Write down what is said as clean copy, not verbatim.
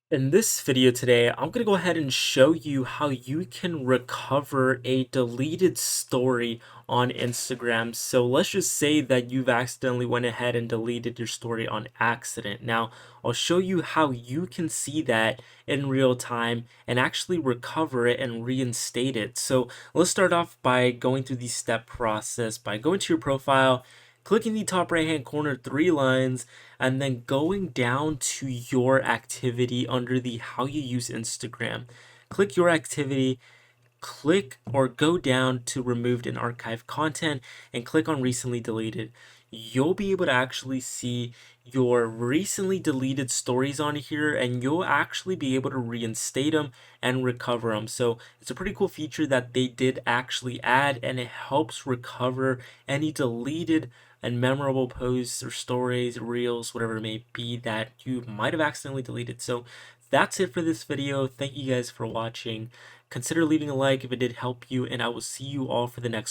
In this video today, I'm going to go ahead and show you how you can recover a deleted story on Instagram. So let's just say that you've accidentally went ahead and deleted your story on accident. Now, I'll show you how you can see that in real time and actually recover it and reinstate it. So let's start off by going through the step process by going to your profile, clicking the top right hand corner three lines, and then going down to your activity under the how you use Instagram. Click your activity, click or go down to removed and archived content, and click on recently deleted. You'll be able to actually see your recently deleted stories on here, and you'll actually be able to reinstate them and recover them. So it's a pretty cool feature that they did actually add, and it helps recover any deleted and memorable posts or stories, reels, whatever it may be that you might have accidentally deleted. So that's it for this video. Thank you guys for watching. Consider leaving a like if it did help you, and I will see you all for the next one.